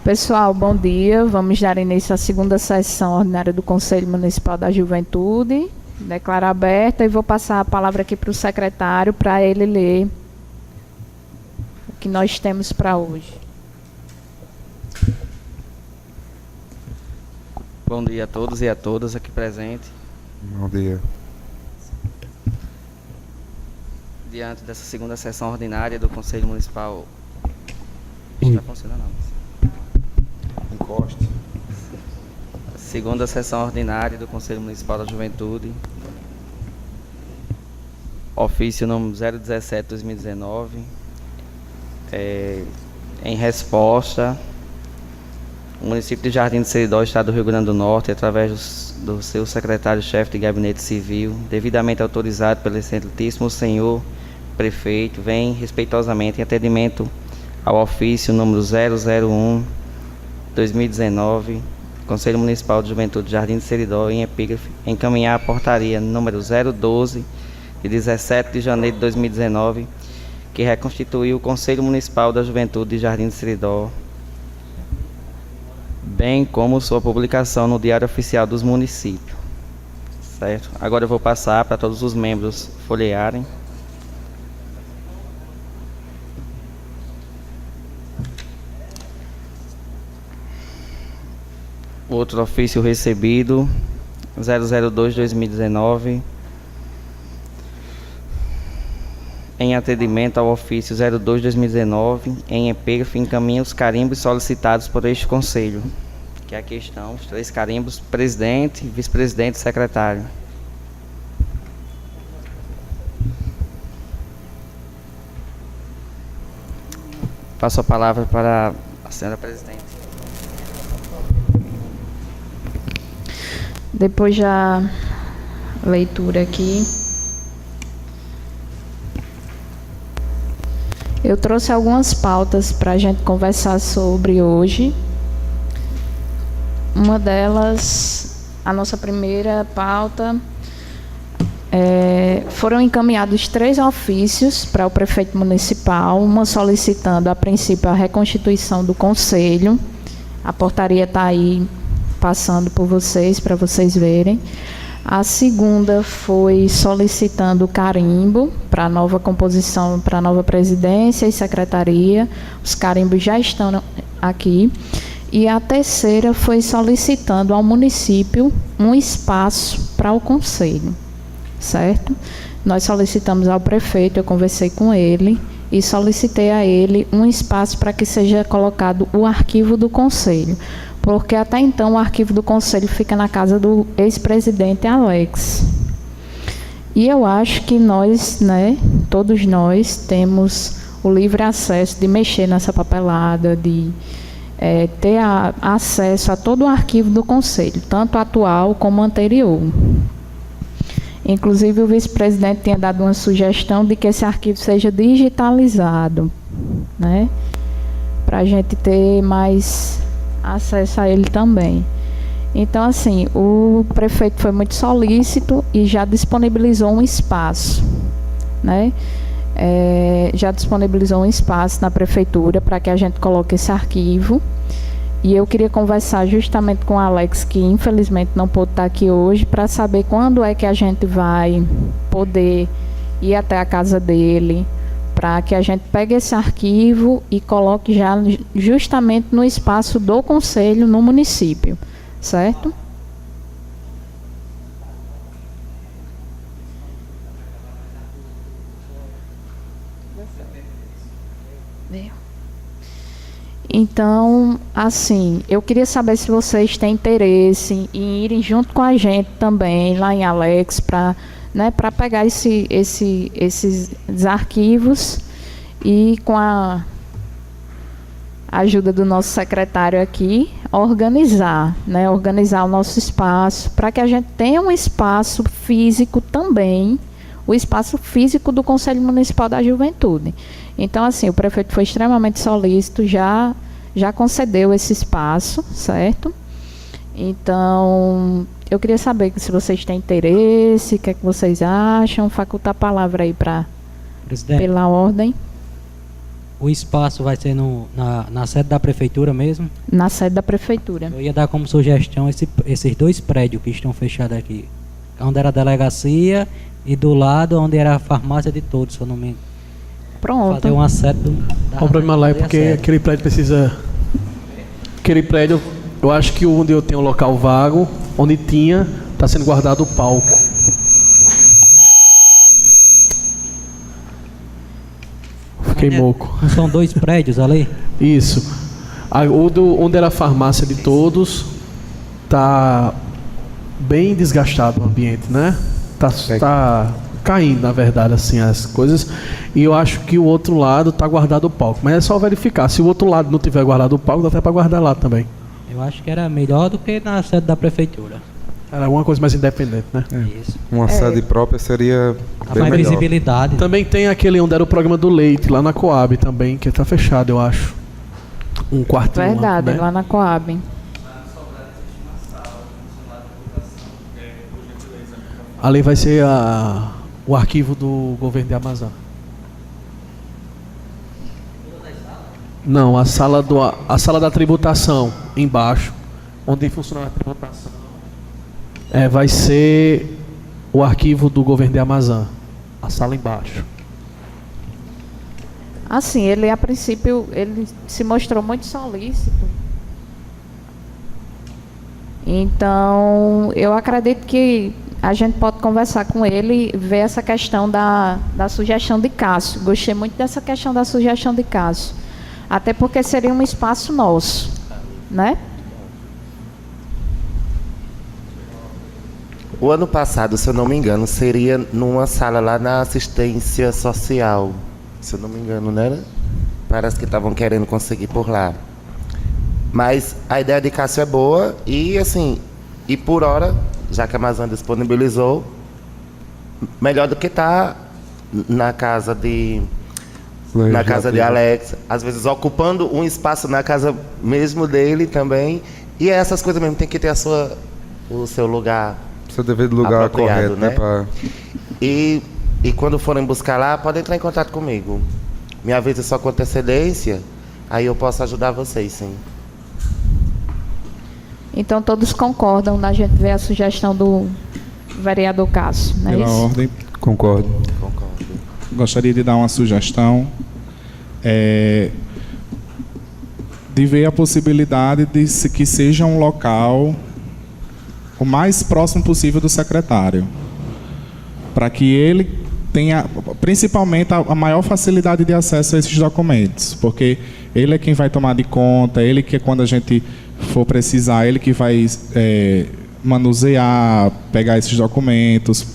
Pessoal, bom dia. Vamos dar início à segunda sessão ordinária do Conselho Municipal da Juventude. Declaro aberta e vou passar a palavra aqui para o secretário para ele ler o que nós temos para hoje. Bom dia a todos e a todas aqui presentes. Bom dia. Diante dessa segunda sessão ordinária do Conselho Municipal... Está funcionando, não? Encoste. Segunda sessão ordinária do Conselho Municipal da Juventude. Ofício número 017/2019. Em resposta, o município de Jardim do Seridó, Estado do Rio Grande do Norte, através do seu secretário-chefe de Gabinete Civil, devidamente autorizado pelo excelentíssimo senhor prefeito, vem respeitosamente em atendimento ao ofício número 001/2019, Conselho Municipal de Juventude de Jardim do Seridó, em epígrafe, encaminhar a portaria número 012, de 17 de janeiro de 2019, que reconstituiu o Conselho Municipal da Juventude de Jardim do Seridó, bem como sua publicação no Diário Oficial dos Municípios. Certo? Agora eu vou passar para todos os membros folhearem. Outro ofício recebido, 002/2019, em atendimento ao ofício 02/2019, em epígrafe, encaminha os carimbos solicitados por este Conselho, que aqui estão os 3 carimbos: presidente, vice-presidente e secretário. Passo a palavra para a senhora presidente. Depois da leitura aqui, eu trouxe algumas pautas para a gente conversar sobre hoje. Uma delas, a nossa primeira pauta, foram encaminhados 3 ofícios para o prefeito municipal, uma solicitando, a princípio, a reconstituição do conselho. A portaria está aí passando por vocês, para vocês verem. A segunda foi solicitando o carimbo para a nova composição, para a nova presidência e secretaria. Os carimbos já estão aqui. E a terceira foi solicitando ao município um espaço para o conselho, certo? Nós solicitamos ao prefeito, eu conversei com ele e solicitei a ele um espaço para que seja colocado o arquivo do conselho, porque até então o arquivo do conselho fica na casa do ex-presidente Alex. E eu acho que nós, todos nós, temos o livre acesso de mexer nessa papelada, de ter acesso a todo o arquivo do conselho, tanto atual como anterior. Inclusive, o vice-presidente tinha dado uma sugestão de que esse arquivo seja digitalizado, para a gente ter mais acesso a ele também. Então, assim, o prefeito foi muito solícito e já disponibilizou um espaço, já disponibilizou um espaço na prefeitura para que a gente coloque esse arquivo. E eu queria conversar justamente com o Alex, que infelizmente não pôde estar aqui hoje, para saber quando é que a gente vai poder ir até a casa dele, para que a gente pegue esse arquivo e coloque já justamente no espaço do conselho no município, certo? Então, assim, eu queria saber se vocês têm interesse em irem junto com a gente também lá em Alex para pegar esses arquivos e, com a ajuda do nosso secretário aqui, organizar o nosso espaço para que a gente tenha um espaço físico também, o espaço físico do Conselho Municipal da Juventude. Então, assim, o prefeito foi extremamente solícito, já concedeu esse espaço, certo? Então, eu queria saber se vocês têm interesse, o que é que vocês acham, facultar a palavra aí pela ordem. O espaço vai ser na sede da prefeitura mesmo? Na sede da prefeitura. Eu ia dar como sugestão esses 2 prédios que estão fechados aqui. Onde era a delegacia e do lado onde era a farmácia de todos, se eu não me engano. Pronto. Fazer uma sede O problema lá é porque aquele prédio precisa... Aquele prédio, eu acho que onde eu tenho um local vago, onde tinha, está sendo guardado o palco. Fiquei moco. Não são 2 prédios ali? Isso. Onde era a farmácia de todos, tá bem desgastado o ambiente, né? Tá caindo, na verdade, assim, as coisas. E eu acho que o outro lado tá guardado o palco. Mas é só verificar. Se o outro lado não tiver guardado o palco, dá até para guardar lá também. Eu acho que era melhor do que na sede da prefeitura. Era alguma coisa mais independente, né? Isso. Uma sede própria seria A bem mais melhor. visibilidade. Também tem aquele onde era o programa do leite, lá na Coab também, que tá fechado, eu acho. Um quartinho lá, Verdade, né? lá na Coab. Ali vai ser o arquivo do governo de Amazônia. Não, a sala da tributação, embaixo, onde funciona a tributação. Vai ser o arquivo do governo de Amazônia. A sala embaixo. Assim, ele a princípio, ele se mostrou muito solícito. Então, eu acredito que a gente pode conversar com ele e ver essa questão da sugestão de Cássio. Gostei muito dessa questão da sugestão de Cássio. Até porque seria um espaço nosso, né? O ano passado, se eu não me engano, seria numa sala lá na assistência social. Se eu não me engano, não era? Parece que estavam querendo conseguir por lá. Mas a ideia de Cássio é boa e, assim, e por hora, já que a Amazônia disponibilizou, melhor do que estar na casa de Alex, às vezes ocupando um espaço na casa mesmo dele também. E é essas coisas mesmo, tem que ter o seu lugar. Seu devido lugar correto, né? E quando forem buscar lá, podem entrar em contato comigo. Me avise só com antecedência, aí eu posso ajudar vocês, sim. Então todos concordam na gente ver a sugestão do vereador Cássio, não é Pela isso? ordem, Concordo. gostaria de dar uma sugestão de ver a possibilidade de que seja um local o mais próximo possível do secretário, para que ele tenha, principalmente, a maior facilidade de acesso a esses documentos, porque ele é quem vai tomar de conta, ele que, quando a gente for precisar, ele que vai manusear, pegar esses documentos,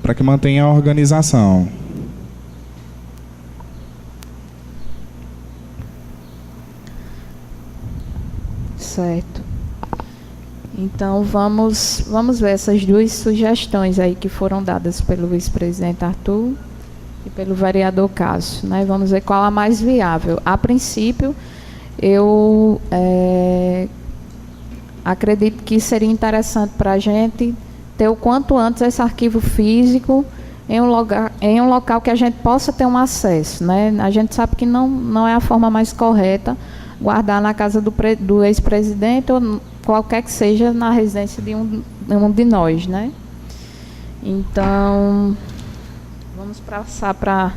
para que mantenha a organização. Certo. Então vamos ver essas 2 sugestões aí que foram dadas pelo vice-presidente Arthur e pelo vereador Cássio, né? Vamos ver qual a mais viável. A princípio, eu acredito que seria interessante para a gente ter o quanto antes esse arquivo físico em um local que a gente possa ter um acesso, né? A gente sabe que não é a forma mais correta guardar na casa do ex-presidente ou qualquer que seja na residência de um de nós, né? Então, vamos passar para a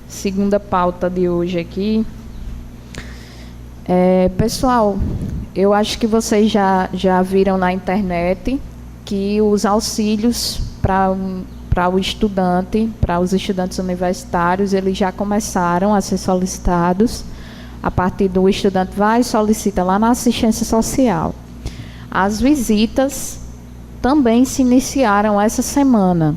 segunda pauta de hoje aqui. Pessoal, eu acho que vocês já viram na internet que os auxílios para o estudante, para os estudantes universitários, eles já começaram a ser solicitados. A partir do estudante vai e solicita lá na assistência social. As visitas também se iniciaram essa semana,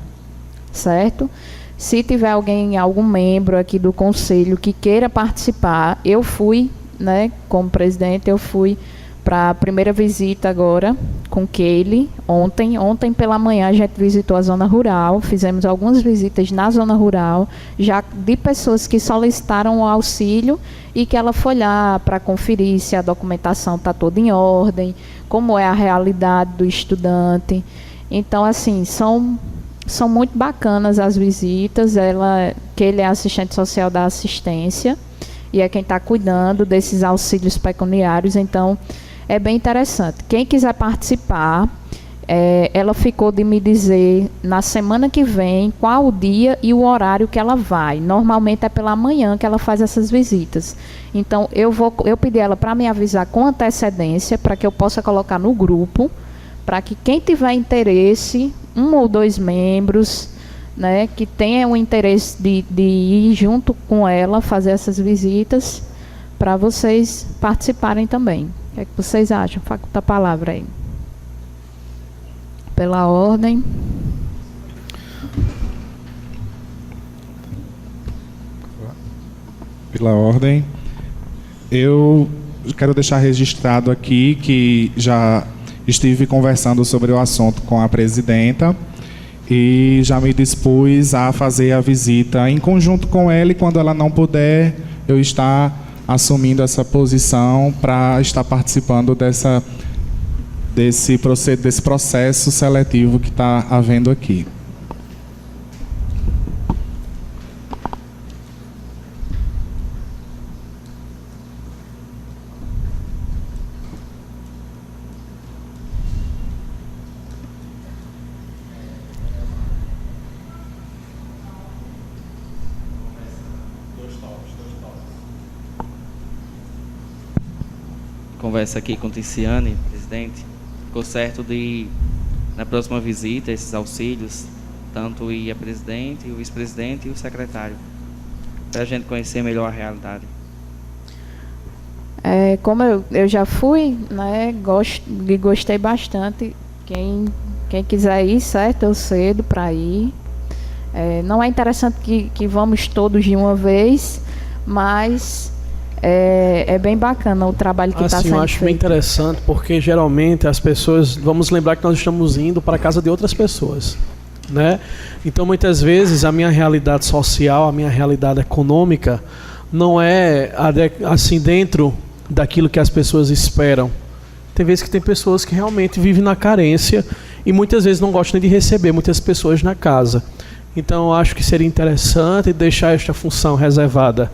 certo? Se tiver algum membro aqui do conselho que queira participar, eu fui, né, como presidente, eu fui para a primeira visita agora com Keile ontem. Ontem pela manhã a gente visitou a zona rural, fizemos algumas visitas na zona rural, já de pessoas que solicitaram o auxílio e que ela foi lá para conferir se a documentação está toda em ordem, como é a realidade do estudante. Então, assim, são muito bacanas as visitas. Keile é assistente social da assistência. e é quem está cuidando desses auxílios pecuniários. Então, é bem interessante. Quem quiser participar, ela ficou de me dizer na semana que vem qual o dia e o horário que ela vai. Normalmente é pela manhã que ela faz essas visitas. Então, eu pedi ela para me avisar com antecedência, para que eu possa colocar no grupo, para que quem tiver interesse, 1 ou 2 membros, né, que tenha o interesse de ir junto com ela, fazer essas visitas, para vocês participarem também. O que é que vocês acham? Faculta a palavra aí. Pela ordem. Pela ordem. Eu quero deixar registrado aqui que já estive conversando sobre o assunto com a presidenta e já me dispus a fazer a visita em conjunto com ela, e quando ela não puder, eu estar assumindo essa posição para estar participando desse processo seletivo que está havendo aqui. Conversa aqui com Ticiane, presidente. Ficou certo de, na próxima visita, esses auxílios, tanto ir a presidente, o vice-presidente e o secretário, para a gente conhecer melhor a realidade. Como eu já fui, né, gostei bastante. Quem quiser ir, certo, eu cedo para ir. Não é interessante que vamos todos de uma vez, mas é bem bacana o trabalho que está sendo feito. Eu acho bem interessante, porque geralmente as pessoas, vamos lembrar que nós estamos indo para a casa de outras pessoas, né? Então muitas vezes a minha realidade social, a minha realidade econômica não é assim dentro daquilo que as pessoas esperam. Tem vezes que tem pessoas que realmente vivem na carência e muitas vezes não gostam de receber muitas pessoas na casa. Então eu acho que seria interessante deixar esta função reservada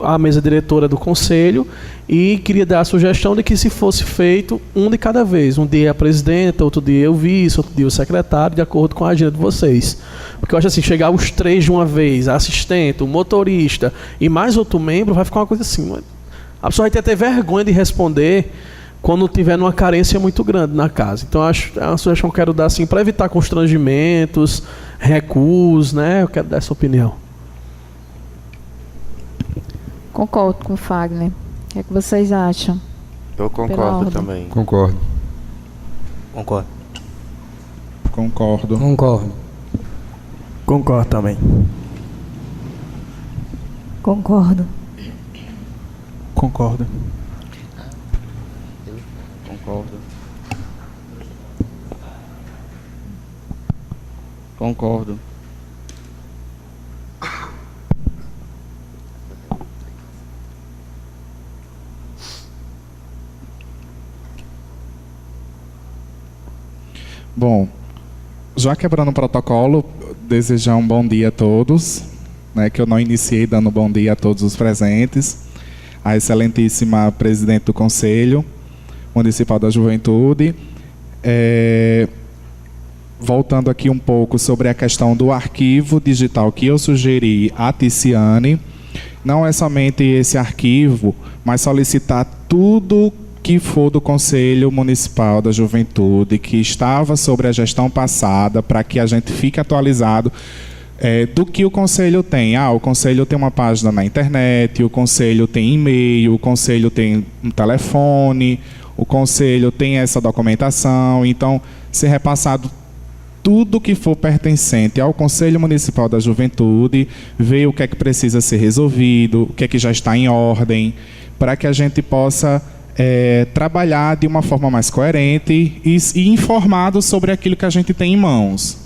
à mesa diretora do Conselho, e queria dar a sugestão de que se fosse feito um de cada vez. Um dia a presidenta, outro dia o vice, outro dia o secretário, de acordo com a agenda de vocês. Porque eu acho assim, chegar os 3 de uma vez, a assistente, o motorista e mais outro membro, vai ficar uma coisa assim. A pessoa vai ter até vergonha de responder quando tiver numa carência muito grande na casa. Então é uma sugestão que eu quero dar assim, para evitar constrangimentos, recuos, né? Eu quero dar essa opinião. Concordo com o Fagner. O que é que vocês acham? Eu concordo também. Concordo. Concordo. Concordo. Concordo. Concordo também. Concordo. Concordo. Concordo. Concordo. Bom, já quebrando o protocolo, desejar um bom dia a todos, né, que eu não iniciei dando bom dia a todos os presentes, a excelentíssima presidente do Conselho Municipal da Juventude. Voltando aqui um pouco sobre a questão do arquivo digital que eu sugeri à Ticiane, não é somente esse arquivo, mas solicitar tudo que for do Conselho Municipal da Juventude, que estava sobre a gestão passada, para que a gente fique atualizado do que o Conselho tem. O Conselho tem uma página na internet, o Conselho tem e-mail, o Conselho tem um telefone, o Conselho tem essa documentação. Então, ser repassado tudo que for pertencente ao Conselho Municipal da Juventude, ver o que é que precisa ser resolvido, o que é que já está em ordem, para que a gente possa trabalhar de uma forma mais coerente e informado sobre aquilo que a gente tem em mãos.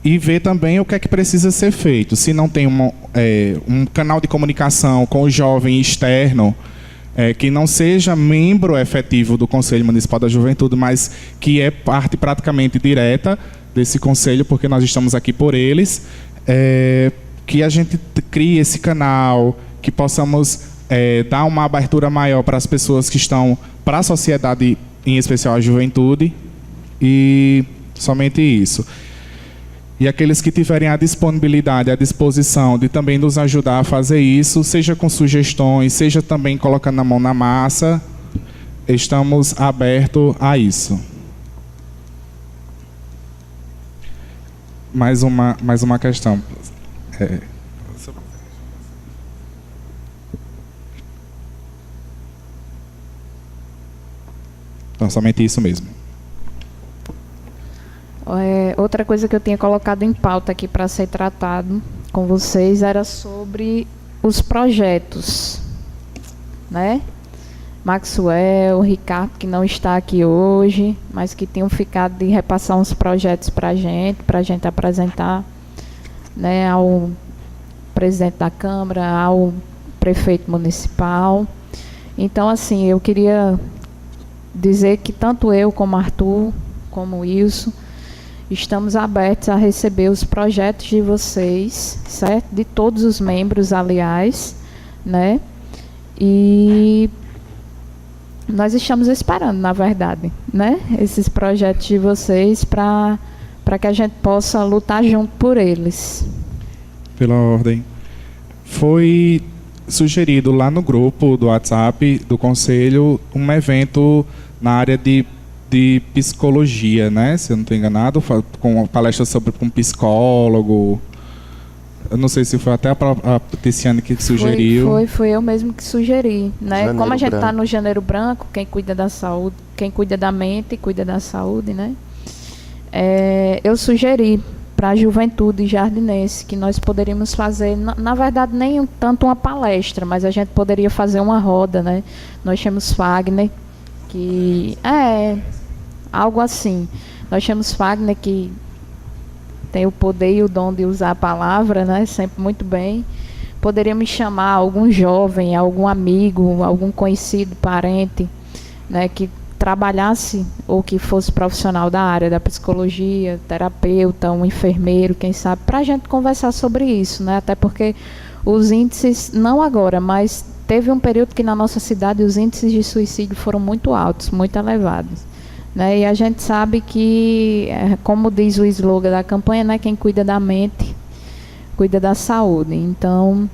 E ver também o que é que precisa ser feito. Se não tem um canal de comunicação com o jovem externo, que não seja membro efetivo do Conselho Municipal da Juventude, mas que é parte praticamente direta desse Conselho, porque nós estamos aqui por eles, que a gente crie esse canal, que possamos dar uma abertura maior para as pessoas que estão, para a sociedade, em especial a juventude, e somente isso. E aqueles que tiverem a disponibilidade, a disposição de também nos ajudar a fazer isso, seja com sugestões, seja também colocando a mão na massa, estamos abertos a isso. Mais uma questão. Então, somente isso mesmo. Outra coisa que eu tinha colocado em pauta aqui para ser tratado com vocês era sobre os projetos, né? Maxwell, Ricardo, que não está aqui hoje, mas que tinham ficado de repassar uns projetos para a gente apresentar, né, ao presidente da Câmara, ao prefeito municipal. Então, assim, eu queria dizer que tanto eu como Arthur, como Wilson, estamos abertos a receber os projetos de vocês, certo? De todos os membros, aliás, né? E nós estamos esperando, na verdade, né? Esses projetos de vocês para que a gente possa lutar junto por eles. Pela ordem. Foi sugerido lá no grupo do WhatsApp do Conselho um evento na área de psicologia, né? Se eu não estou enganado, com uma palestra sobre um psicólogo. Eu não sei se foi até a Ticiane que sugeriu. Foi eu mesmo que sugeri, né? Janeiro Como a gente está Branco. no Janeiro Branco, quem cuida da saúde, quem cuida da mente, cuida da saúde, né? Eu sugeri para a juventude jardinense que nós poderíamos fazer, na verdade, nem tanto uma palestra, mas a gente poderia fazer uma roda, né? Nós temos Fagner, que algo assim. Nós temos Fagner, que tem o poder e o dom de usar a palavra, né? Sempre muito bem. Poderíamos chamar algum jovem, algum amigo, algum conhecido, parente, né? Que trabalhasse ou que fosse profissional da área da psicologia, terapeuta, um enfermeiro, quem sabe, para a gente conversar sobre isso, né? Até porque os índices, não agora, mas teve um período que na nossa cidade os índices de suicídio foram muito altos, muito elevados, né? E a gente sabe que, como diz o slogan da campanha, né? Quem cuida da mente, cuida da saúde. Então,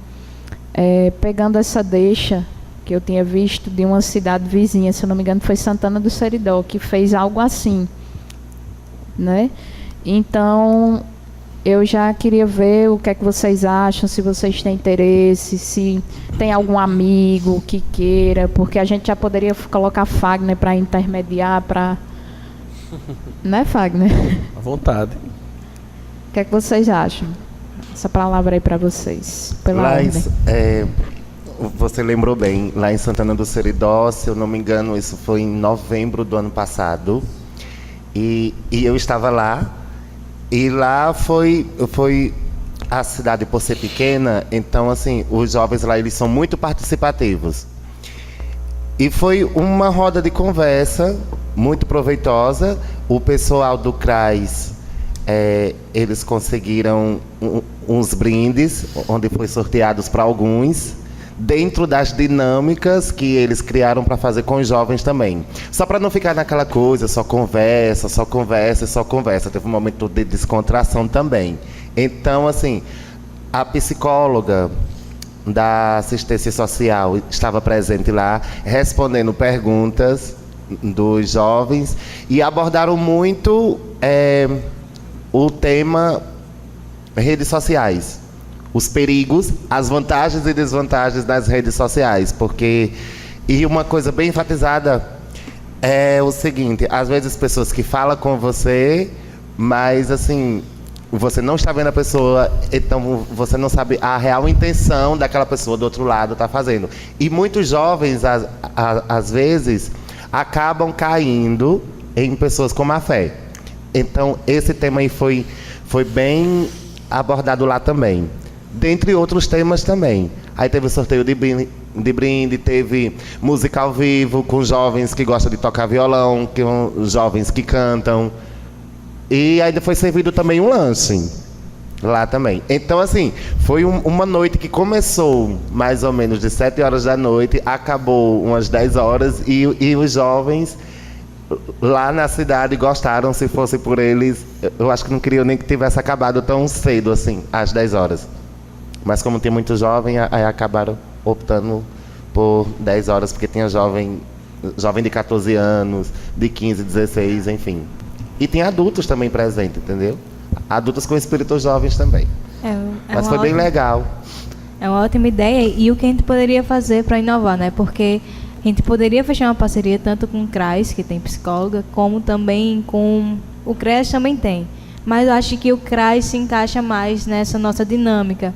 pegando essa deixa que eu tinha visto de uma cidade vizinha, se eu não me engano, foi Santana do Seridó, que fez algo assim, né? Então, eu já queria ver o que é que vocês acham, se vocês têm interesse, se tem algum amigo que queira, porque a gente já poderia colocar Fagner para intermediar, para... Né, Fagner? À vontade. O que é que vocês acham? Essa palavra aí para vocês, pela Lá ordem. você lembrou bem, lá em Santana do Seridó, se eu não me engano, isso foi em novembro do ano passado. E eu estava lá. E lá foi a cidade, por ser pequena, então, assim, os jovens lá, eles são muito participativos. E foi uma roda de conversa muito proveitosa. O pessoal do CRAS, eles conseguiram uns brindes, onde foi sorteados para alguns, dentro das dinâmicas que eles criaram para fazer com os jovens também. Só para não ficar naquela coisa, só conversa, só conversa, só conversa. Teve um momento de descontração também. Então, assim, a psicóloga da assistência social estava presente lá, respondendo perguntas dos jovens, e abordaram muito o tema redes sociais. Os perigos, as vantagens e desvantagens das redes sociais, porque, e uma coisa bem enfatizada é o seguinte: às vezes pessoas que falam com você, mas assim, você não está vendo a pessoa, então você não sabe a real intenção daquela pessoa do outro lado está fazendo. E muitos jovens, às vezes, acabam caindo em pessoas com má fé. Então, esse tema aí foi bem abordado lá também. Dentre outros temas também. Aí teve o sorteio de brinde, teve música ao vivo com jovens que gostam de tocar violão, jovens que cantam. E ainda foi servido também um lanche. Lá também. Então, assim, foi uma noite que começou mais ou menos de 7 horas da noite, acabou umas 10 horas e os jovens lá na cidade gostaram. Se fosse por eles, eu acho que não queriam nem que tivesse acabado tão cedo, assim, às 10 horas. Mas como tem muito jovem, aí acabaram optando por 10 horas, porque tinha jovem de 14 anos, de 15, 16, enfim. E tem adultos também presentes, entendeu? Adultos com espíritos jovens também. Mas foi bem legal. É uma ótima ideia. E o que a gente poderia fazer para inovar, né? Porque a gente poderia fechar uma parceria tanto com o CRAS, que tem psicóloga, como também com o CREAS também tem. Mas eu acho que o CRAS se encaixa mais nessa nossa dinâmica.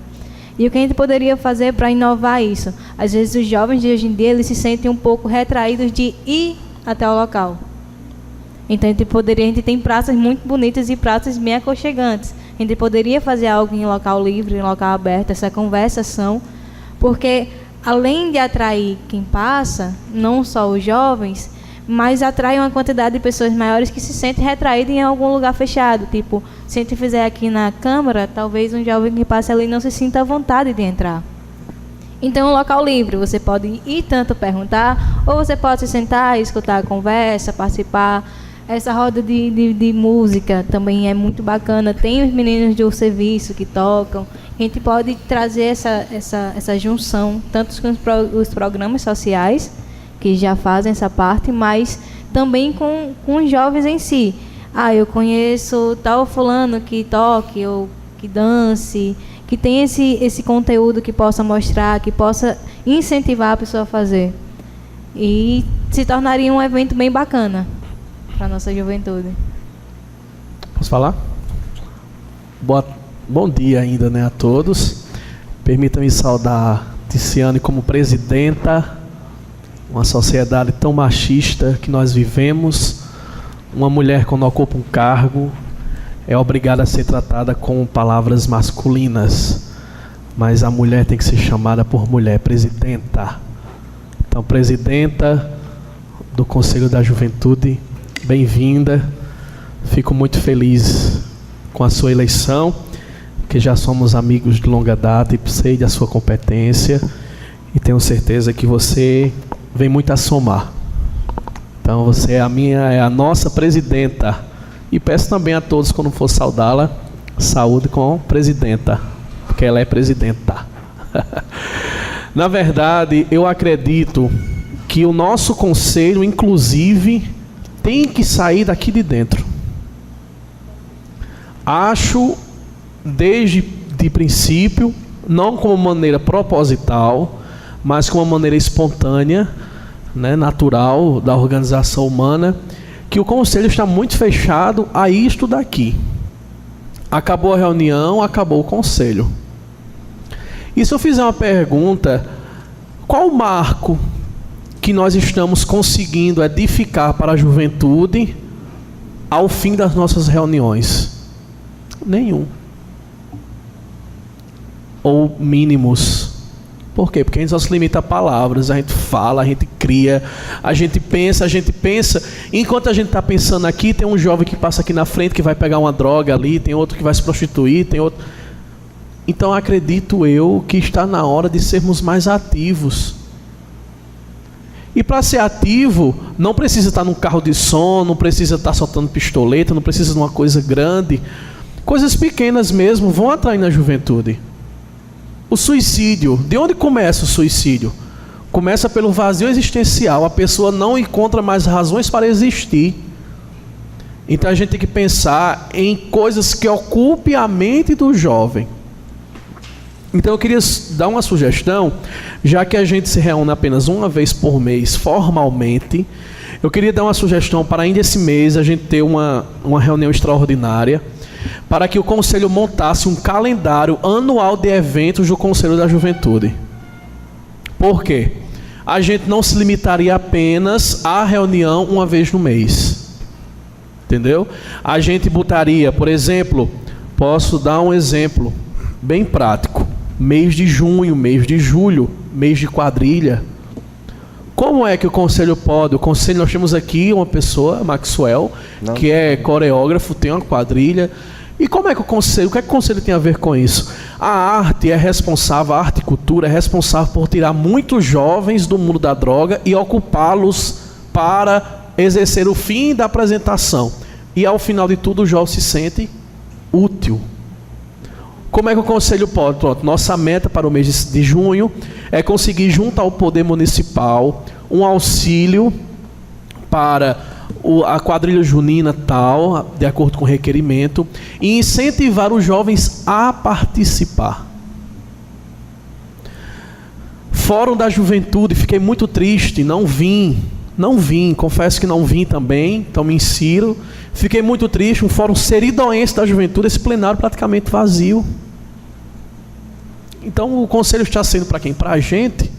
E o que a gente poderia fazer para inovar isso? Às vezes os jovens de hoje em dia eles se sentem um pouco retraídos de ir até o local. Então a gente tem praças muito bonitas e praças bem aconchegantes. A gente poderia fazer algo em local livre, em local aberto, essa conversação, porque além de atrair quem passa, não só os jovens, mas atrai uma quantidade de pessoas maiores que se sentem retraídas em algum lugar fechado. Tipo, se a gente fizer aqui na Câmara, talvez um jovem que passe ali não se sinta à vontade de entrar. Então, um local livre, você pode ir tanto perguntar, ou você pode se sentar, escutar a conversa, participar. Essa roda de música também é muito bacana. Tem os meninos do serviço que tocam. A gente pode trazer essa junção, tanto com os programas sociais, que já fazem essa parte, mas também com os jovens em si. Eu conheço tal fulano que toque ou que dance, que tem esse conteúdo que possa mostrar, que possa incentivar a pessoa a fazer. E se tornaria um evento bem bacana para a nossa juventude. Posso falar? Bom dia ainda, né, a todos. Permitam-me saudar Ticiane como presidenta. Uma sociedade tão machista que nós vivemos. Uma mulher, quando ocupa um cargo, é obrigada a ser tratada com palavras masculinas. Mas a mulher tem que ser chamada por mulher, presidenta. Então, presidenta do Conselho da Juventude, bem-vinda. Fico muito feliz com a sua eleição, porque já somos amigos de longa data e sei da sua competência. E tenho certeza que você vem muito a somar. Então você é a nossa presidenta. E peço também a todos, quando for saudá-la, saúde com presidenta, porque ela é presidenta. Na verdade, eu acredito que o nosso conselho, inclusive, tem que sair daqui de dentro. Acho, desde de princípio, não como maneira proposital, mas como uma maneira espontânea, né, natural da organização humana, que o conselho está muito fechado a isto daqui. Acabou a reunião, acabou o conselho. E se eu fizer uma pergunta, qual o marco que nós estamos conseguindo edificar para a juventude ao fim das nossas reuniões? Nenhum. Ou mínimos. Por quê? Porque a gente só se limita a palavras, a gente fala, a gente cria, a gente pensa. Enquanto a gente está pensando aqui, tem um jovem que passa aqui na frente que vai pegar uma droga ali, tem outro que vai se prostituir, tem outro... Então acredito eu que está na hora de sermos mais ativos. E para ser ativo, não precisa estar num carro de som, não precisa estar soltando pistoleta, não precisa de uma coisa grande. Coisas pequenas mesmo vão atrair na juventude. O suicídio, de onde começa o suicídio? Começa pelo vazio existencial. A pessoa não encontra mais razões para existir. Então a gente tem que pensar em coisas que ocupem a mente do jovem. Então eu queria dar uma sugestão, já que a gente se reúne apenas uma vez por mês formalmente, eu queria dar uma sugestão para ainda esse mês a gente ter uma reunião extraordinária, para que o Conselho montasse um calendário anual de eventos do Conselho da Juventude. Por quê? A gente não se limitaria apenas à reunião uma vez no mês. Entendeu? A gente botaria, por exemplo, posso dar um exemplo bem prático. Mês de junho, mês de julho, mês de quadrilha. Como é que o Conselho pode? O Conselho, nós temos aqui uma pessoa, Maxwell, que é coreógrafo, tem uma quadrilha, E como é que o que é que o conselho tem a ver com isso? A arte é responsável, a arte e cultura é responsável por tirar muitos jovens do mundo da droga e ocupá-los para exercer o fim da apresentação. E ao final de tudo o jovem se sente útil. Como é que o conselho pode? Pronto, nossa meta para o mês de junho é conseguir junto ao poder municipal um auxílio para a quadrilha junina tal, de acordo com o requerimento, e incentivar os jovens a participar. Fórum da Juventude, fiquei muito triste, não vim, confesso que não vim também, então me insiro. Fiquei muito triste, um fórum seridoense da juventude, esse plenário praticamente vazio. Então o conselho está sendo para quem? Para a gente.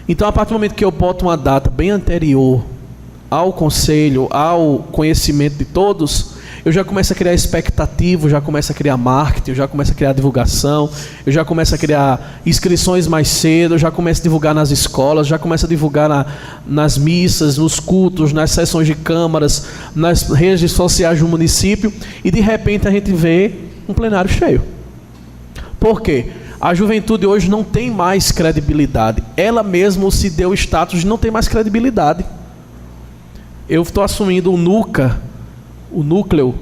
Então a partir do momento que eu boto uma data bem anterior ao conselho, ao conhecimento de todos, eu já começo a criar expectativa, eu já começo a criar marketing, eu já começo a criar divulgação, eu já começo a criar inscrições mais cedo, eu já começo a divulgar nas escolas, já começo a divulgar nas missas, nos cultos, nas sessões de câmaras, nas redes sociais do município, e de repente a gente vê um plenário cheio. Por quê? A juventude hoje não tem mais credibilidade. Ela mesma se deu o status de não ter mais credibilidade. Eu estou assumindo o núcleo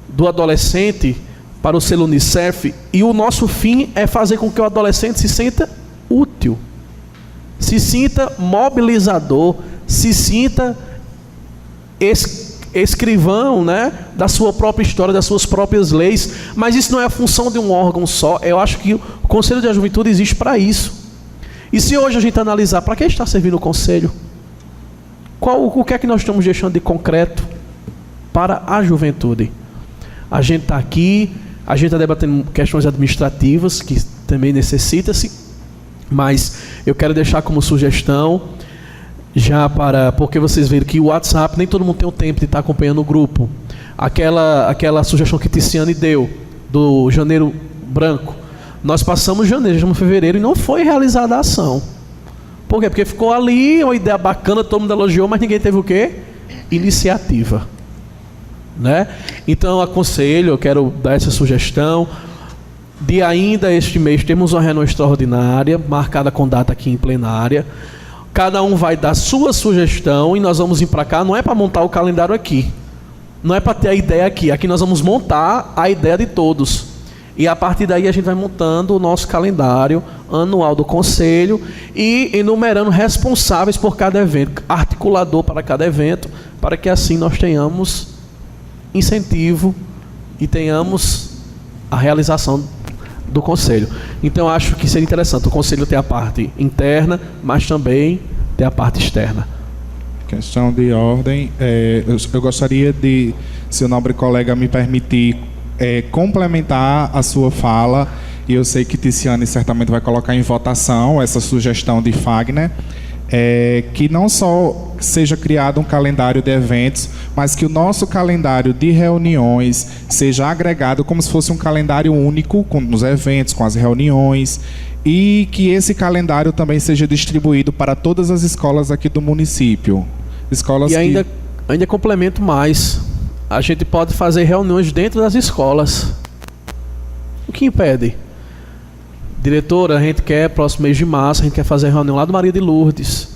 do adolescente para o selo Unicef, e o nosso fim é fazer com que o adolescente se sinta útil, se sinta mobilizador, se sinta escrivão, né, da sua própria história, das suas próprias leis. Mas isso não é a função de um órgão só. Eu acho que o Conselho da Juventude existe para isso. E se hoje a gente analisar para que está servindo o Conselho, o que é que nós estamos deixando de concreto para a juventude? A gente está aqui, a gente está debatendo questões administrativas, que também necessita-se, mas eu quero deixar como sugestão, porque vocês viram que o WhatsApp, nem todo mundo tem o tempo de estar acompanhando o grupo. Aquela sugestão que Ticiane deu, do janeiro branco, nós passamos janeiro, estamos em fevereiro, e não foi realizada a ação. Por quê? Porque ficou ali uma ideia bacana, todo mundo elogiou, mas ninguém teve o quê? Iniciativa. Né? Então, aconselho, eu quero dar essa sugestão de ainda este mês temos uma reunião extraordinária, marcada com data aqui em plenária. Cada um vai dar sua sugestão e nós vamos vir para cá, não é para montar o calendário aqui, não é para ter a ideia aqui nós vamos montar a ideia de todos. E a partir daí a gente vai montando o nosso calendário anual do Conselho e enumerando responsáveis por cada evento, articulador para cada evento, para que assim nós tenhamos incentivo e tenhamos a realização do Conselho. Então acho que seria interessante o Conselho ter a parte interna, mas também ter a parte externa. Questão de ordem, eu gostaria de, se o nobre colega me permitir, complementar a sua fala, e eu sei que Ticiane certamente vai colocar em votação essa sugestão de Fagner, que não só seja criado um calendário de eventos, mas que o nosso calendário de reuniões seja agregado como se fosse um calendário único, com os eventos, com as reuniões, e que esse calendário também seja distribuído para todas as escolas aqui do município. Escolas e ainda complemento mais. A gente pode fazer reuniões dentro das escolas. O que impede? Diretora, a gente quer, próximo mês de março, a gente quer fazer a reunião lá do Maria de Lourdes.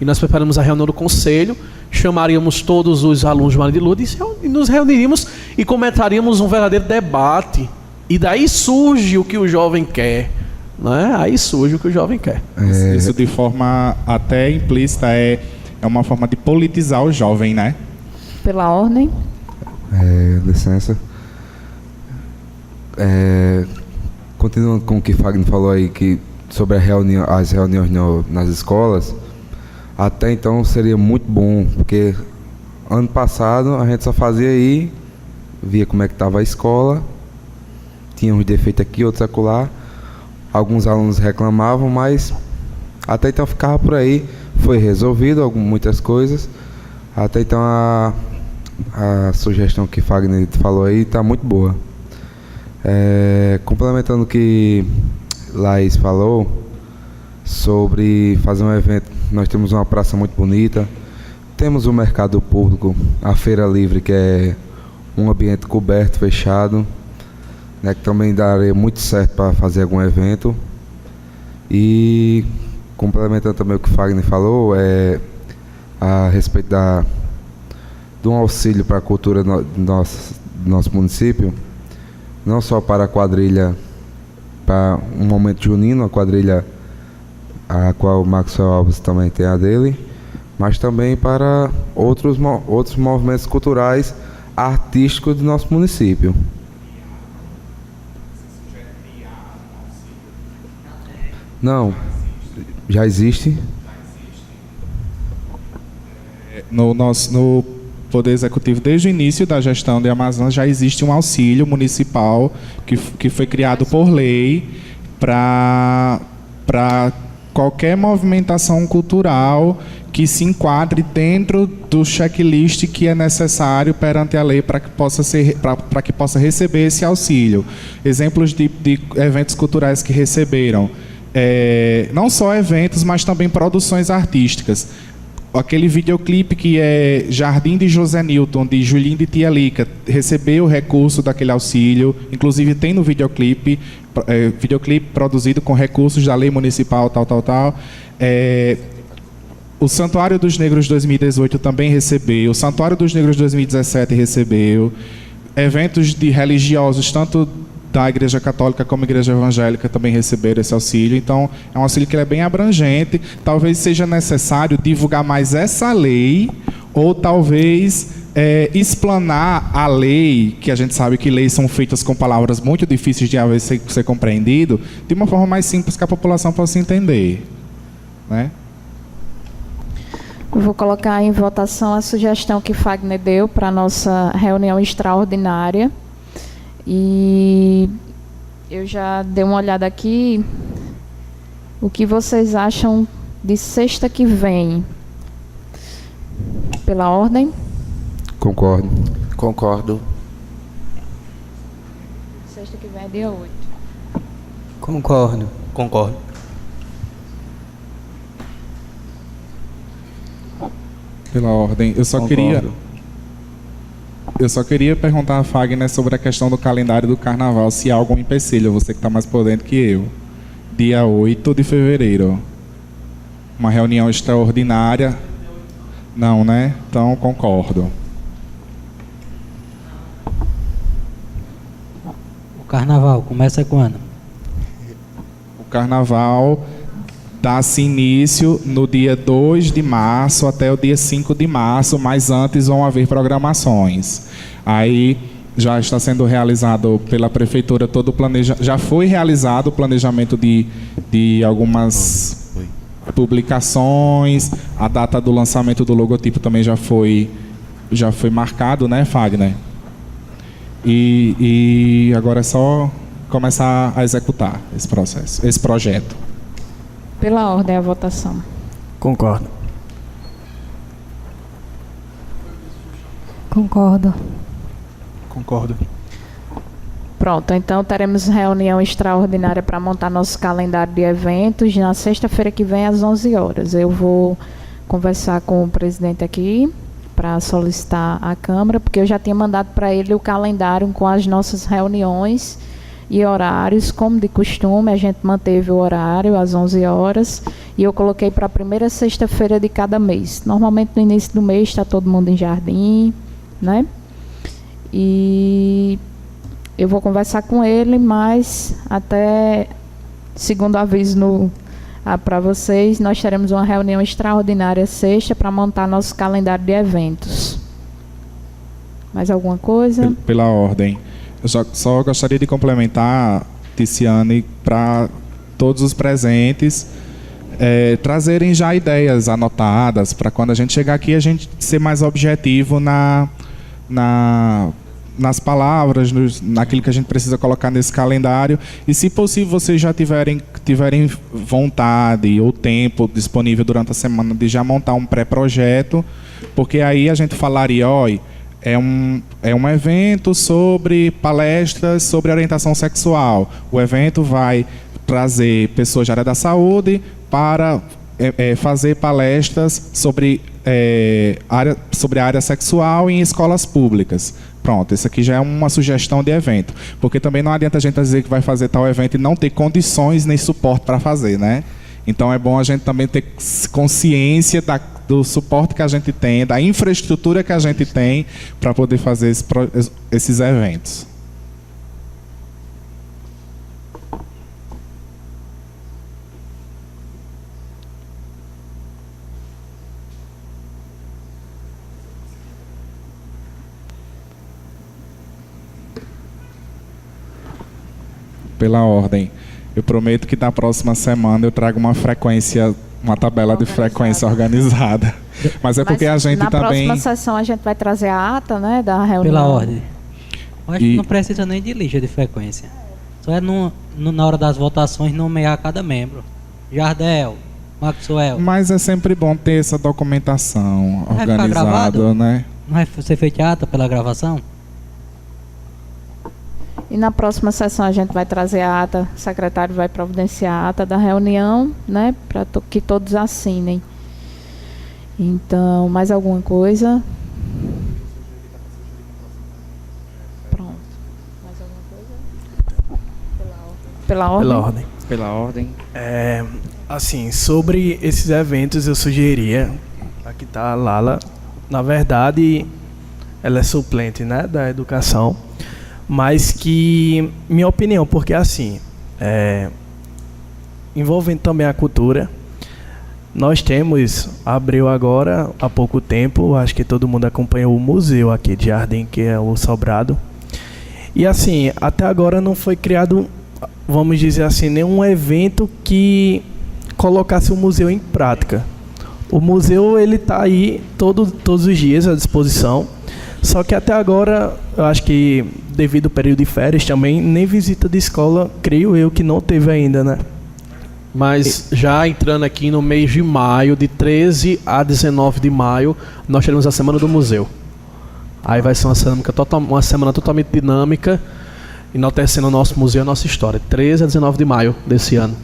E nós preparamos a reunião do Conselho, chamaríamos todos os alunos de Maria de Lourdes e nos reuniríamos e comentaríamos um verdadeiro debate. E daí surge o que o jovem quer. Né? Aí surge o que o jovem quer. Isso de forma até implícita é uma forma de politizar o jovem, né? Pela ordem. Licença. Continuando com o que Fagner falou aí, que sobre as reuniões nas escolas, até então seria muito bom, porque ano passado a gente só fazia aí, via como é que estava a escola, tinha uns defeitos aqui, outros acolá, alguns alunos reclamavam, mas até então ficava por aí, foi resolvido muitas coisas, até então a sugestão que Fagner falou aí está muito boa. Complementando o que Laís falou sobre fazer um evento, nós temos uma praça muito bonita, temos o mercado público, a feira livre, que é um ambiente coberto, fechado, né, que também daria muito certo para fazer algum evento. E complementando também o que o Fagner falou, a respeito de um auxílio para a cultura do nosso município, não só para a quadrilha, para um momento junino, a quadrilha a qual o Maxwell Alves também tem a dele, mas também para outros movimentos culturais, artísticos do nosso município. Não, já existe. No Poder Executivo, desde o início da gestão de Amazonas, já existe um auxílio municipal que foi criado por lei para qualquer movimentação cultural que se enquadre dentro do checklist que é necessário perante a lei para que possa receber esse auxílio. Exemplos de eventos culturais que receberam, não só eventos, mas também produções artísticas. Aquele videoclipe que é Jardim de José Newton, de Julinho de Tia Lica, recebeu o recurso daquele auxílio. Inclusive tem no videoclipe produzido com recursos da lei municipal, tal. O Santuário dos Negros 2018 também recebeu. O Santuário dos Negros 2017 recebeu. Eventos de religiosos, tanto da Igreja Católica como Igreja Evangélica, também receberam esse auxílio. Então, é um auxílio que é bem abrangente. Talvez seja necessário divulgar mais essa lei, ou talvez explanar a lei, que a gente sabe que leis são feitas com palavras muito difíceis de ser compreendido, de uma forma mais simples que a população possa entender, né? Eu vou colocar em votação a sugestão que Fagner deu para a nossa reunião extraordinária. E eu já dei uma olhada aqui. O que vocês acham de sexta que vem? Pela ordem? Concordo. Concordo. Sexta que vem é dia 8. Concordo. Pela ordem. Eu só queria perguntar a Fagner sobre a questão do calendário do carnaval, se há algum empecilho, você que está mais por dentro que eu. Dia 8 de fevereiro. Uma reunião extraordinária. Não, né? Então, concordo. O carnaval começa quando? O carnaval dá-se início no dia 2 de março até o dia 5 de março, mas antes vão haver programações. Aí já está sendo realizado pela prefeitura todo o planejamento. Já foi realizado o planejamento de algumas publicações. A data do lançamento do logotipo também já foi marcado, né, Fagner? E agora é só começar a executar esse projeto. Pela ordem, a votação. Concordo. Concordo. Pronto, então teremos reunião extraordinária para montar nosso calendário de eventos na sexta-feira que vem às 11 horas. Eu vou conversar com o presidente aqui para solicitar à Câmara, porque eu já tinha mandado para ele o calendário com as nossas reuniões e horários, como de costume. A gente manteve o horário às 11 horas e eu coloquei para a primeira sexta-feira de cada mês. Normalmente no início do mês está todo mundo em jardim, né? E eu vou conversar com ele, mas até, segundo aviso para vocês, nós teremos uma reunião extraordinária sexta para montar nosso calendário de eventos. Mais alguma coisa? Pela ordem. Eu só gostaria de complementar, Ticiane, para todos os presentes trazerem já ideias anotadas, para quando a gente chegar aqui a gente ser mais objetivo nas palavras, naquilo que a gente precisa colocar nesse calendário. E, se possível, vocês já tiverem vontade ou tempo disponível durante a semana de já montar um pré-projeto, porque aí a gente falaria, olha, é um evento sobre palestras sobre orientação sexual. O evento vai trazer pessoas da área da saúde para fazer palestras sobre a área sexual em escolas públicas. Pronto, isso aqui já é uma sugestão de evento. Porque também não adianta a gente dizer que vai fazer tal evento e não ter condições nem suporte para fazer, né? Então é bom a gente também ter consciência do suporte que a gente tem, da infraestrutura que a gente tem para poder fazer esses eventos. Pela ordem. Eu prometo que na próxima semana eu trago uma tabela de frequência organizada. Mas é porque a gente na também... Na próxima sessão a gente vai trazer a ata, né, da reunião. Pela ordem. Eu acho que não precisa nem de lista de frequência. Só é na hora das votações nomear cada membro. Jardel, Maxwell. Mas é sempre bom ter essa documentação organizada, né? Não vai ser feita ata pela gravação? E na próxima sessão a gente vai trazer a ata, o secretário vai providenciar a ata da reunião, né, para que todos assinem. Então, mais alguma coisa? Pronto. Mais alguma coisa? Pela ordem? Pela ordem. Assim, sobre esses eventos eu sugeriria, aqui está a Lala, na verdade ela é suplente, né, da educação, mas que, minha opinião, porque assim, envolvendo também a cultura, nós abriu agora, há pouco tempo, acho que todo mundo acompanhou o museu aqui de Jardim, que é o Sobrado, e assim, até agora não foi criado, vamos dizer assim, nenhum evento que colocasse o museu em prática. O museu, ele está aí todos os dias à disposição, só que até agora, eu acho que devido ao período de férias também, nem visita de escola, creio eu, que não teve ainda, né? Mas já entrando aqui no mês de maio, de 13 a 19 de maio, nós teremos a Semana do Museu. Aí vai ser uma semana totalmente dinâmica, enaltecendo o nosso museu e a nossa história. 13 a 19 de maio desse ano.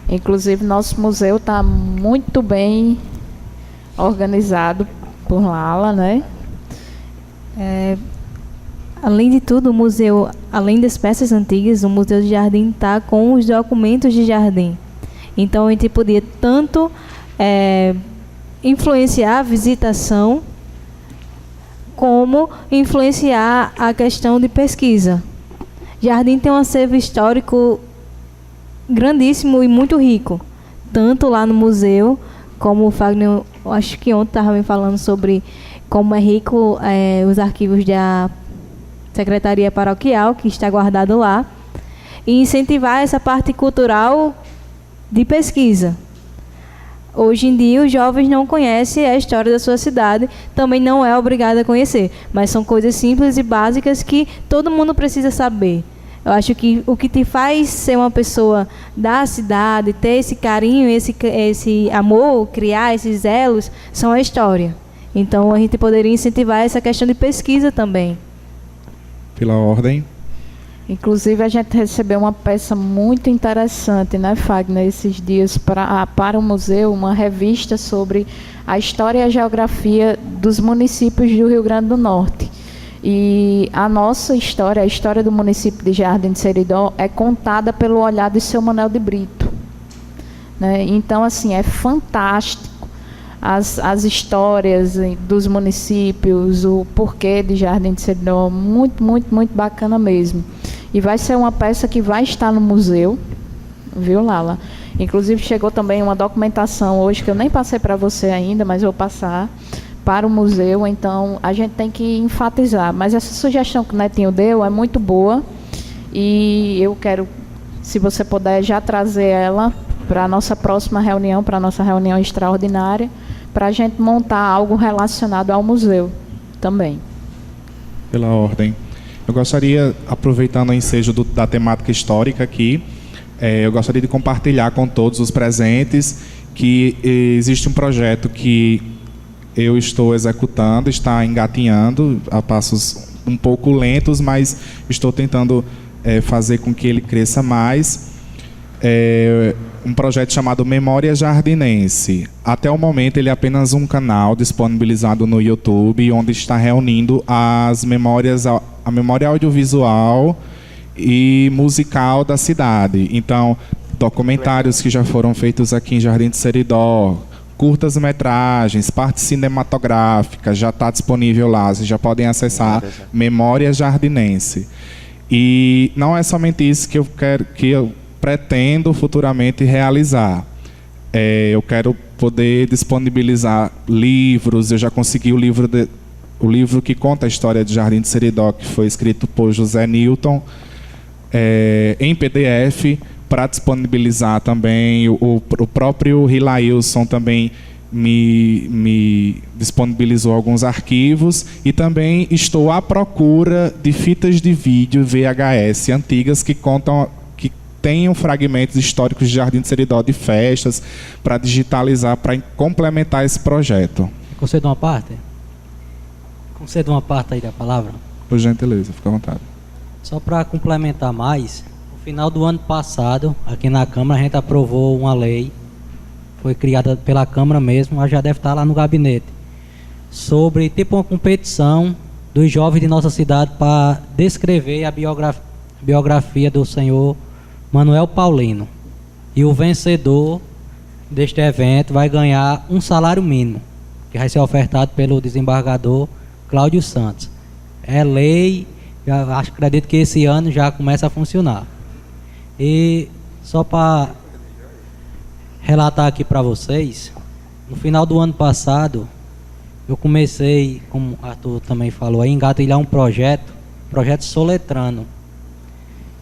Inclusive, nosso museu está muito bem organizado por Lala, né? Além de tudo, o museu, além das peças antigas, o Museu de Jardim está com os documentos de Jardim. Então, a gente podia tanto influenciar a visitação, como influenciar a questão de pesquisa. Jardim tem um acervo histórico grandíssimo e muito rico, tanto lá no museu, como o Fagner, acho que ontem estava me falando sobre como é rico os arquivos da Secretaria Paroquial, que está guardado lá, e incentivar essa parte cultural de pesquisa. Hoje em dia, os jovens não conhecem a história da sua cidade, também não é obrigado a conhecer, mas são coisas simples e básicas que todo mundo precisa saber. Eu acho que o que te faz ser uma pessoa da cidade, ter esse carinho, esse amor, criar esses elos, são a história. Então, a gente poderia incentivar essa questão de pesquisa também. Pela ordem. Inclusive, a gente recebeu uma peça muito interessante, né, Fagner, esses dias para o museu, uma revista sobre a história e a geografia dos municípios do Rio Grande do Norte. E a nossa história, a história do município de Jardim de Seridó, é contada pelo olhar de seu Manuel de Brito, né? Então, assim, é fantástico as histórias dos municípios, o porquê de Jardim de Seridó, muito, muito, muito bacana mesmo. E vai ser uma peça que vai estar no museu, viu, Lala? Inclusive, chegou também uma documentação hoje, que eu nem passei para você ainda, mas vou passar para o museu, então a gente tem que enfatizar. Mas essa sugestão que o Netinho deu é muito boa, e eu quero, se você puder, já trazer ela para a nossa próxima reunião, para a nossa reunião extraordinária, para a gente montar algo relacionado ao museu também. Pela ordem. Eu gostaria, aproveitando o ensejo da temática histórica aqui, eu gostaria de compartilhar com todos os presentes que existe um projeto que eu estou executando, está engatinhando a passos um pouco lentos, mas estou tentando fazer com que ele cresça mais. um projeto chamado Memória Jardinense. Até o momento ele é apenas um canal disponibilizado no YouTube, onde está reunindo as memórias, a memória audiovisual e musical da cidade. Então, documentários que já foram feitos aqui em Jardim do Seridó, curtas-metragens, partes cinematográficas, já está disponível lá, vocês já podem acessar Memória Jardinense. E não é somente isso que eu pretendo futuramente realizar. Eu quero poder disponibilizar livros. Eu já consegui o livro que conta a história de Jardim do Seridó, que foi escrito por José Newton, em PDF, para disponibilizar também. O próprio Hilailson também me disponibilizou alguns arquivos, e também estou à procura de fitas de vídeo VHS antigas que tenham fragmentos históricos de Jardim do Seridó, de festas, para digitalizar, para complementar esse projeto. Conceda uma parte? Conceda uma parte aí da palavra. Por gentileza, fica à vontade. Só para complementar mais, no final do ano passado, aqui na Câmara, a gente aprovou uma lei, foi criada pela Câmara mesmo, ela já deve estar lá no gabinete, sobre tipo uma competição dos jovens de nossa cidade para descrever a biografia do senhor Manuel Paulino. E o vencedor deste evento vai ganhar um salário mínimo, que vai ser ofertado pelo desembargador Cláudio Santos. É lei, acredito que esse ano já começa a funcionar. E só para relatar aqui para vocês, no final do ano passado, eu comecei, como o Arthur também falou, a engatilhar um projeto Soletrano,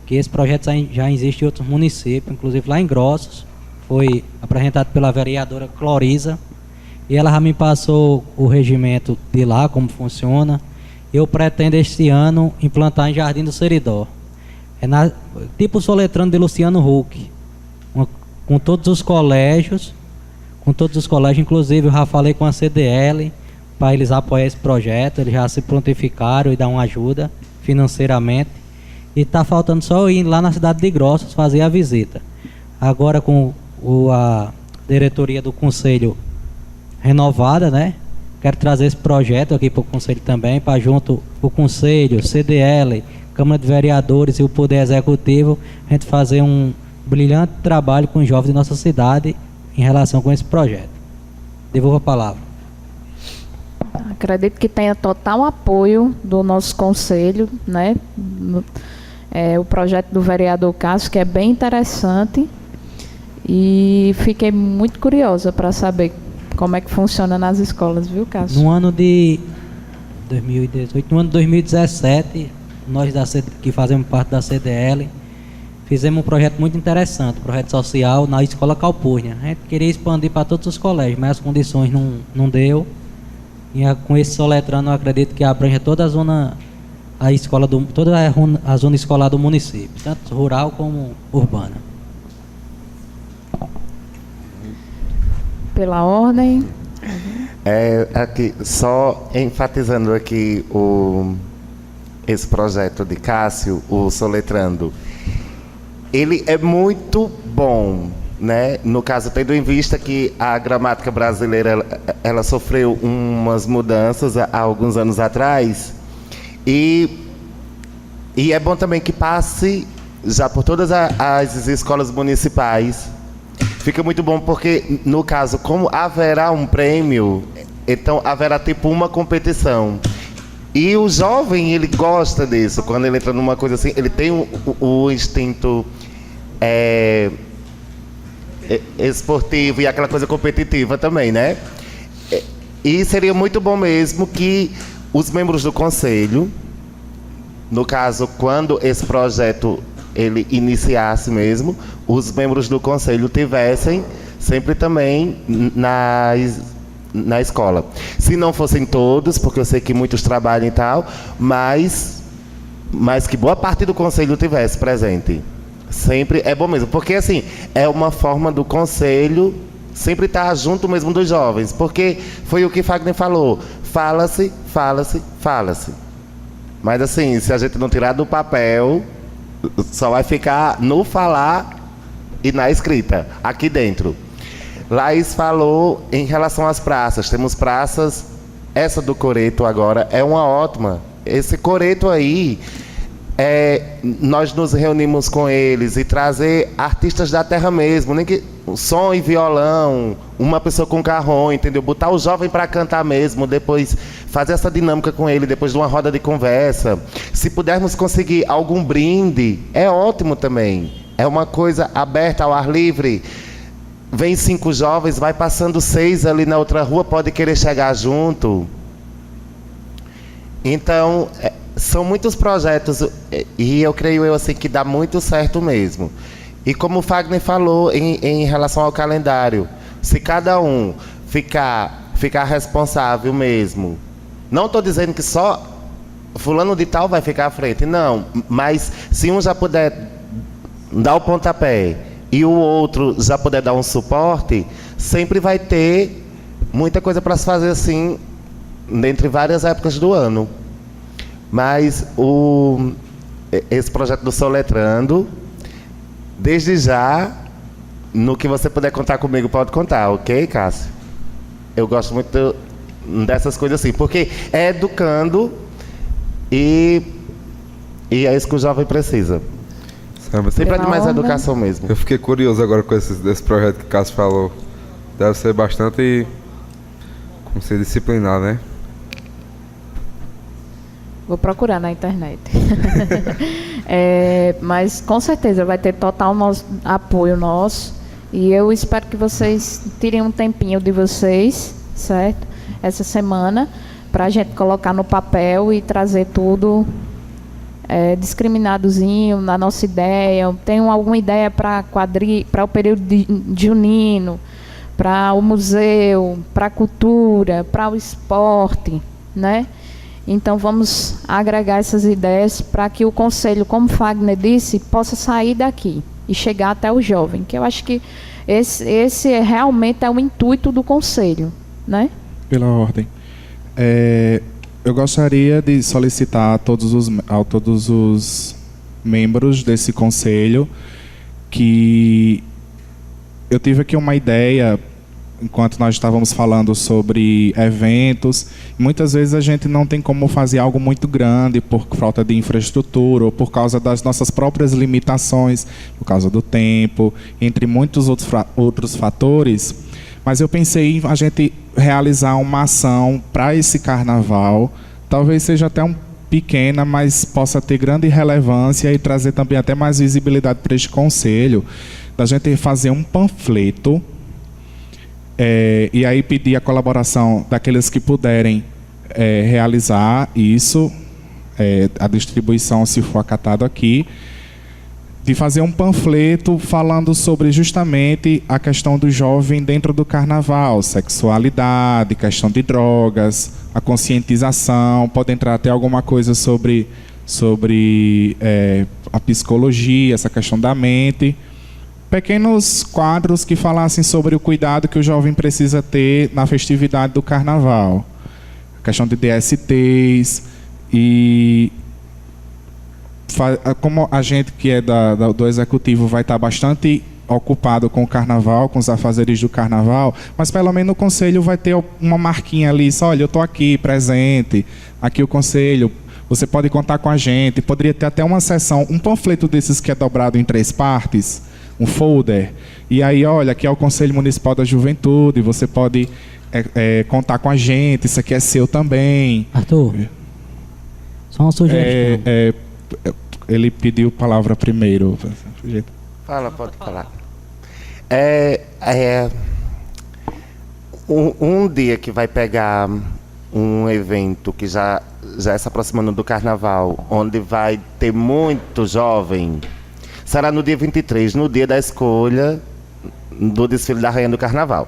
que esse projeto já existe em outros municípios, inclusive lá em Grossos, foi apresentado pela vereadora Clorisa, e ela já me passou o regimento de lá, como funciona. Eu pretendo este ano implantar em Jardim do Seridó. Tipo o Soletrano de Luciano Huck, com todos os colégios, inclusive eu já falei com a CDL para eles apoiar esse projeto, eles já se prontificaram e dar uma ajuda financeiramente. E está faltando só ir lá na cidade de Grossos fazer a visita. Agora com a diretoria do Conselho renovada, né? Quero trazer esse projeto aqui para o Conselho também, para junto o Conselho, CDL, Câmara de Vereadores e o Poder Executivo, a gente fazer um brilhante trabalho com os jovens de nossa cidade em relação com esse projeto. Devolvo a palavra. Acredito que tenha total apoio do nosso Conselho, né? O projeto do vereador Cássio, que é bem interessante, e fiquei muito curiosa para saber como é que funciona nas escolas, viu, Cássio? No ano de 2018, no ano de 2017, nós que fazemos parte da CDL, fizemos um projeto muito interessante, projeto social na Escola Calpurnia. A gente queria expandir para todos os colégios, mas as condições não deu. E com esse Soletrano, eu acredito que abrange toda a zona, toda a zona escolar do município, tanto rural como urbana. Pela ordem. Aqui, só enfatizando aqui esse projeto de Cássio, o Soletrando, ele é muito bom, né? No caso, tendo em vista que a gramática brasileira ela sofreu umas mudanças há alguns anos atrás, e é bom também que passe já por todas as escolas municipais. Fica muito bom porque, no caso, como haverá um prêmio, então haverá tipo uma competição. E o jovem, ele gosta disso. Quando ele entra numa coisa assim, ele tem o instinto esportivo e aquela coisa competitiva também, né? E seria muito bom mesmo que os membros do conselho, no caso, quando esse projeto ele iniciasse mesmo, os membros do conselho tivessem sempre também na escola. Se não fossem todos, porque eu sei que muitos trabalham e tal, mas que boa parte do conselho tivesse presente. Sempre é bom mesmo, porque assim, é uma forma do conselho sempre estar junto mesmo dos jovens, porque foi o que Fagner falou, fala-se. Mas assim, se a gente não tirar do papel, só vai ficar no falar e na escrita, aqui dentro. Laís falou em relação às praças. Temos praças, essa do Coreto agora é uma ótima. Esse Coreto aí, nós nos reunimos com eles e trazer artistas da terra mesmo, nem que som e violão, uma pessoa com carrom, entendeu? Botar o jovem para cantar mesmo, depois fazer essa dinâmica com ele, depois de uma roda de conversa. Se pudermos conseguir algum brinde, é ótimo também. É uma coisa aberta ao ar livre. Vem 5 jovens, vai passando 6 ali na outra rua, pode querer chegar junto. Então, são muitos projetos e eu creio assim que dá muito certo mesmo. E como o Fagner falou em relação ao calendário, se cada um ficar responsável mesmo, não estou dizendo que só fulano de tal vai ficar à frente, não, mas se um já puder dar o pontapé e o outro já puder dar um suporte, sempre vai ter muita coisa para se fazer assim, dentre várias épocas do ano. Mas esse projeto do Soletrando, desde já, no que você puder contar comigo, pode contar, ok, Cássio? Eu gosto muito dessas coisas assim, porque é educando e é isso que o jovem precisa. Sempre é de mais educação mesmo. Eu fiquei curioso agora com desse projeto que o Cássio falou. Deve ser bastante, como se disciplinar, né? Vou procurar na internet. Mas com certeza vai ter total apoio nosso. E eu espero que vocês tirem um tempinho de vocês, certo? Essa semana, para a gente colocar no papel e trazer tudo discriminadozinho na nossa ideia. Tenho alguma ideia para o período junino, para o museu, para a cultura, para o esporte, né? Então vamos agregar essas ideias para que o conselho, como Fagner disse, possa sair daqui e chegar até o jovem, que eu acho que esse realmente é o intuito do conselho, né? Pela ordem. Eu gostaria de solicitar a todos os membros desse conselho que eu tive aqui uma ideia enquanto nós estávamos falando sobre eventos. Muitas vezes a gente não tem como fazer algo muito grande por falta de infraestrutura ou por causa das nossas próprias limitações, por causa do tempo, entre muitos outros fatores. Mas eu pensei em a gente realizar uma ação para esse carnaval, talvez seja até pequena, mas possa ter grande relevância e trazer também até mais visibilidade para este conselho, da gente fazer um panfleto, e aí pedir a colaboração daqueles que puderem realizar isso, a distribuição, se for acatado aqui, de fazer um panfleto falando sobre justamente a questão do jovem dentro do carnaval, sexualidade, questão de drogas, a conscientização, pode entrar até alguma coisa sobre a psicologia, essa questão da mente. Pequenos quadros que falassem sobre o cuidado que o jovem precisa ter na festividade do carnaval. A questão de DSTs e... Como a gente que é do executivo vai estar bastante ocupado com o carnaval, com os afazeres do carnaval, mas pelo menos o conselho vai ter uma marquinha ali, só, olha, eu estou aqui presente, aqui o conselho, você pode contar com a gente, poderia ter até uma sessão, um panfleto desses que é dobrado em 3 partes, um folder, e aí, olha, aqui é o Conselho Municipal da Juventude, você pode contar com a gente, isso aqui é seu também. Arthur, só uma sugestão. Ele pediu palavra primeiro. Fala, pode falar. Um dia que vai pegar um evento que já se aproximando do carnaval, onde vai ter muito jovem, será no dia 23, no dia da escolha do desfile da Rainha do Carnaval.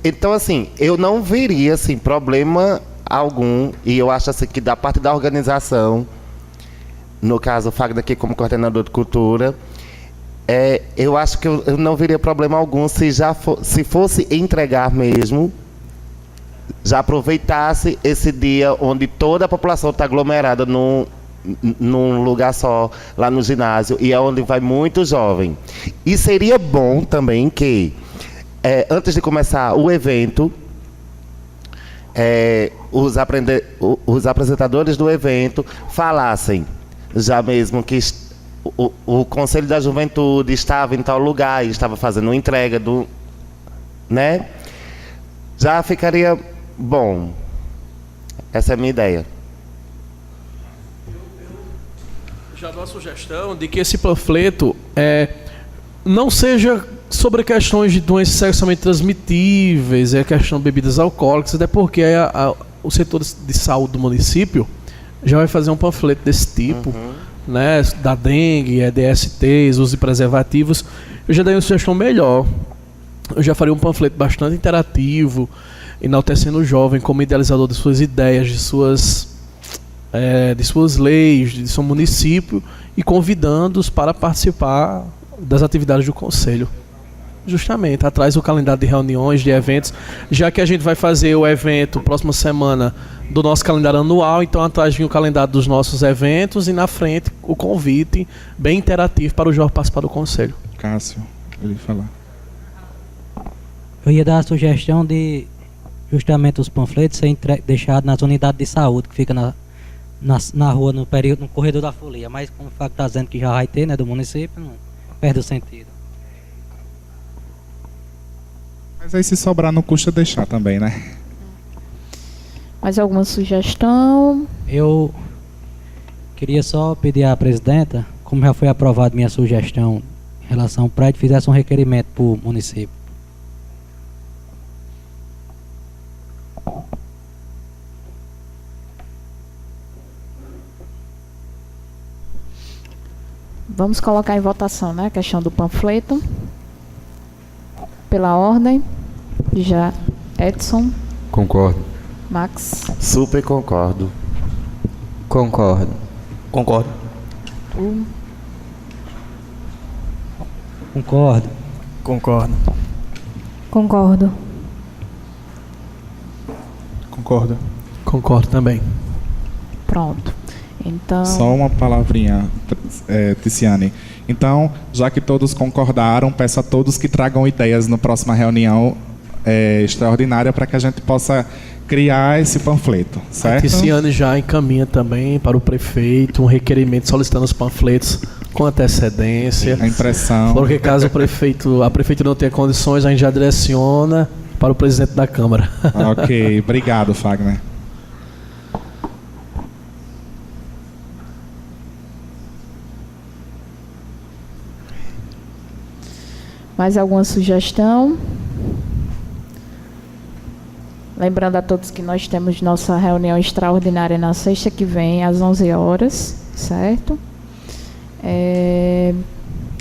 Então, assim, eu não veria assim, problema algum, e eu acho assim, que da parte da organização, no caso, o Fagner aqui como coordenador de cultura, eu acho que eu não veria problema algum se fosse entregar mesmo, já aproveitasse esse dia onde toda a população está aglomerada num lugar só, lá no ginásio, e é onde vai muito jovem. E seria bom também que, antes de começar o evento, os apresentadores do evento falassem, já mesmo que o Conselho da Juventude estava em tal lugar e estava fazendo uma entrega né? Já ficaria bom. Essa é a minha ideia. Já dou a sugestão de que esse panfleto não seja sobre questões de doenças sexualmente transmitíveis, questão de bebidas alcoólicas, até porque o setor de saúde do município já vai fazer um panfleto desse tipo, né, da dengue, DSTs, uso de preservativos. Eu já dei uma sugestão melhor. Eu já faria um panfleto bastante interativo, enaltecendo o jovem como idealizador de suas ideias, de suas leis, de seu município, e convidando-os para participar das atividades do Conselho. Justamente, atrás do calendário de reuniões, de eventos, já que a gente vai fazer o evento próxima semana do nosso calendário anual, então atrás vem o calendário dos nossos eventos e na frente o convite bem interativo para o jovem participar do Conselho. Cássio, ele falar. Eu ia dar a sugestão de justamente os panfletos serem deixados nas unidades de saúde, que fica na rua, no corredor da folia. Mas como o Fábio está dizendo que já vai ter, né, do município, não perde o sentido. Mas aí se sobrar não custa deixar também, né? Mais alguma sugestão? Eu queria só pedir à presidenta, como já foi aprovada minha sugestão em relação ao prédio, fizesse um requerimento para o município. Vamos colocar em votação, né, a questão do panfleto. Pela ordem. Já Edson. Concordo. Max. Super concordo. Concordo. Concordo. Concordo. Concordo. Concordo. Concordo. Concordo também. Pronto. Então, Só uma palavrinha, Ticiane. Então, já que todos concordaram, peço a todos que tragam ideias na próxima reunião extraordinária para que a gente possa criar esse panfleto, certo? A Ticiane já encaminha também para o prefeito um requerimento solicitando os panfletos com antecedência. A impressão. Porque caso a prefeitura não tenha condições, a gente já direciona para o presidente da Câmara. Ok, obrigado, Fagner. mais alguma sugestão? Lembrando a todos que nós temos nossa reunião extraordinária na sexta que vem, às 11 horas, certo?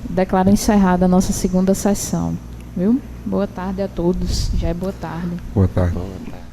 Declaro encerrada a nossa segunda sessão, viu? Boa tarde a todos. Já é boa tarde. Boa tarde. Boa tarde.